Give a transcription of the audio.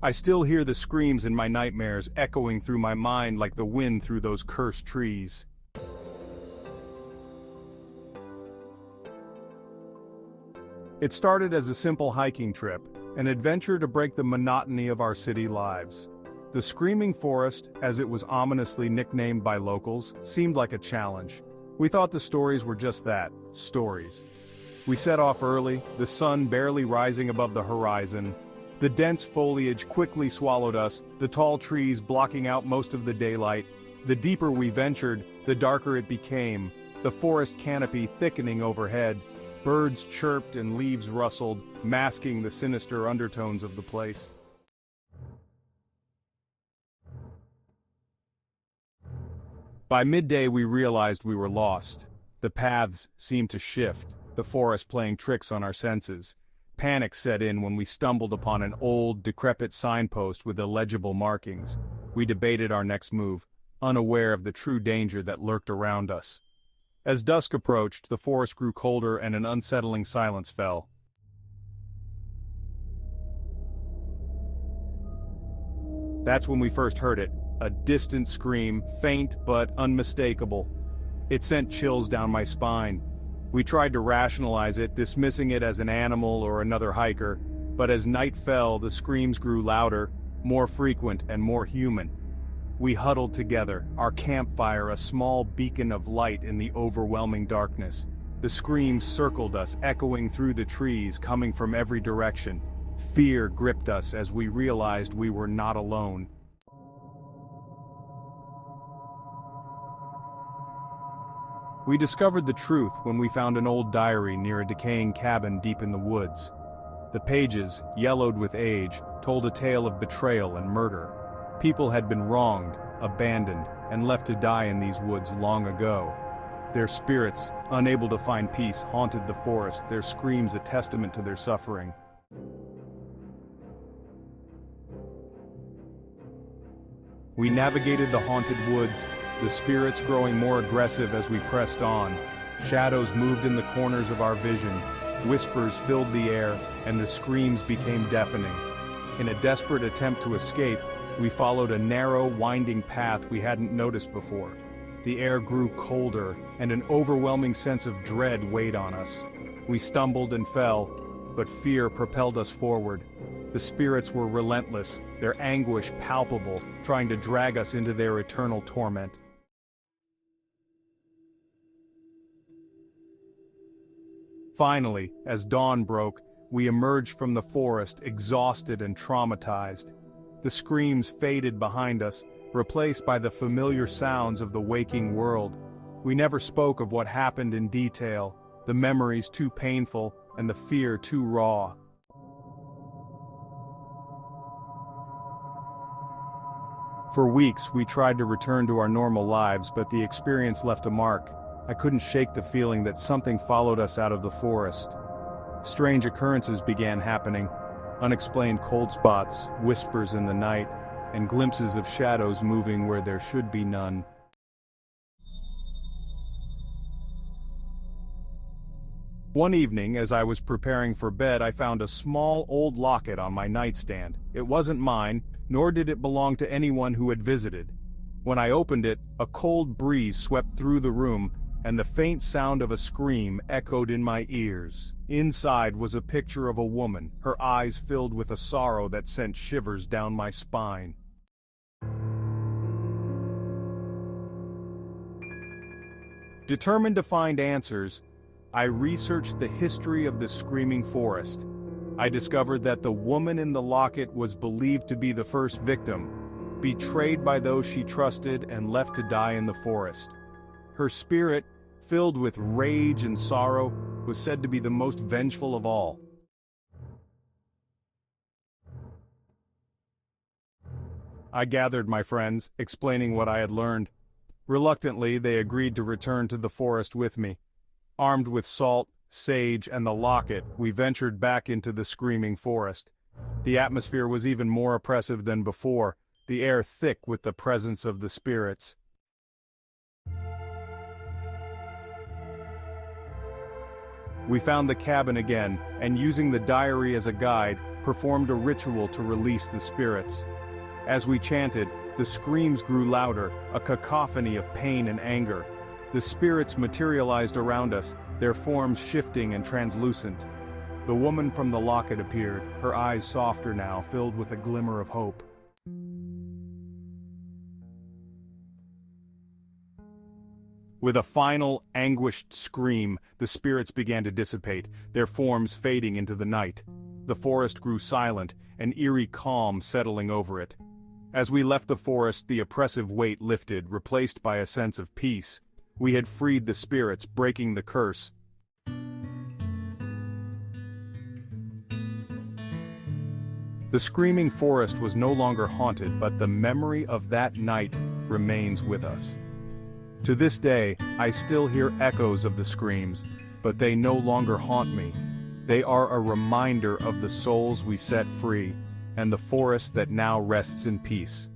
I still hear the screams in my nightmares echoing through my mind like the wind through those cursed trees. It started as a simple hiking trip, an adventure to break the monotony of our city lives. The Screaming Forest, as it was ominously nicknamed by locals, seemed like a challenge. We thought the stories were just that, stories. We set off early, the sun barely rising above the horizon. The dense foliage quickly swallowed us, the tall trees blocking out most of the daylight. The deeper we ventured, the darker it became, the forest canopy thickening overhead. Birds chirped and leaves rustled, masking the sinister undertones of the place. By midday we realized we were lost. The paths seemed to shift, the forest playing tricks on our senses. Panic set in when we stumbled upon an old, decrepit signpost with illegible markings. We debated our next move, unaware of the true danger that lurked around us. As dusk approached, the forest grew colder and an unsettling silence fell. That's when we first heard it, a distant scream, faint but unmistakable. It sent chills down my spine. We tried to rationalize it, dismissing it as an animal or another hiker, but as night fell, the screams grew louder, more frequent and more human. We huddled together, our campfire a small beacon of light in the overwhelming darkness. The screams circled us, echoing through the trees, coming from every direction. Fear gripped us as we realized we were not alone. We discovered the truth when we found an old diary near a decaying cabin deep in the woods. The pages, yellowed with age, told a tale of betrayal and murder. People had been wronged, abandoned, and left to die in these woods long ago. Their spirits, unable to find peace, haunted the forest, their screams a testament to their suffering. We navigated the haunted woods, the spirits growing more aggressive as we pressed on. Shadows moved in the corners of our vision, whispers filled the air, and the screams became deafening. In a desperate attempt to escape, we followed a narrow, winding path we hadn't noticed before. The air grew colder, and an overwhelming sense of dread weighed on us. We stumbled and fell, but fear propelled us forward. The spirits were relentless, their anguish palpable, trying to drag us into their eternal torment. Finally, as dawn broke, we emerged from the forest, exhausted and traumatized. The screams faded behind us, replaced by the familiar sounds of the waking world. We never spoke of what happened in detail, the memories too painful and the fear too raw. For weeks, we tried to return to our normal lives, but the experience left a mark. I couldn't shake the feeling that something followed us out of the forest. Strange occurrences began happening. Unexplained cold spots, whispers in the night, and glimpses of shadows moving where there should be none. One evening, as I was preparing for bed, I found a small old locket on my nightstand. It wasn't mine, nor did it belong to anyone who had visited. When I opened it, a cold breeze swept through the room, and the faint sound of a scream echoed in my ears. Inside was a picture of a woman, her eyes filled with a sorrow that sent shivers down my spine. Determined to find answers, I researched the history of the Screaming Forest. I discovered that the woman in the locket was believed to be the first victim, betrayed by those she trusted and left to die in the forest. Her spirit, filled with rage and sorrow, was said to be the most vengeful of all. I gathered my friends, explaining what I had learned. Reluctantly, they agreed to return to the forest with me. Armed with salt, sage, and the locket, we ventured back into the Screaming Forest. The atmosphere was even more oppressive than before, the air thick with the presence of the spirits. We found the cabin again, and using the diary as a guide, performed a ritual to release the spirits. As we chanted, the screams grew louder, a cacophony of pain and anger. The spirits materialized around us, their forms shifting and translucent. The woman from the locket appeared, her eyes softer now, filled with a glimmer of hope. With a final, anguished scream, the spirits began to dissipate, their forms fading into the night. The forest grew silent, an eerie calm settling over it. As we left the forest, the oppressive weight lifted, replaced by a sense of peace. We had freed the spirits, breaking the curse. The screaming forest was no longer haunted, but the memory of that night remains with us. To this day, I still hear echoes of the screams, but they no longer haunt me. They are a reminder of the souls we set free, and the forest that now rests in peace.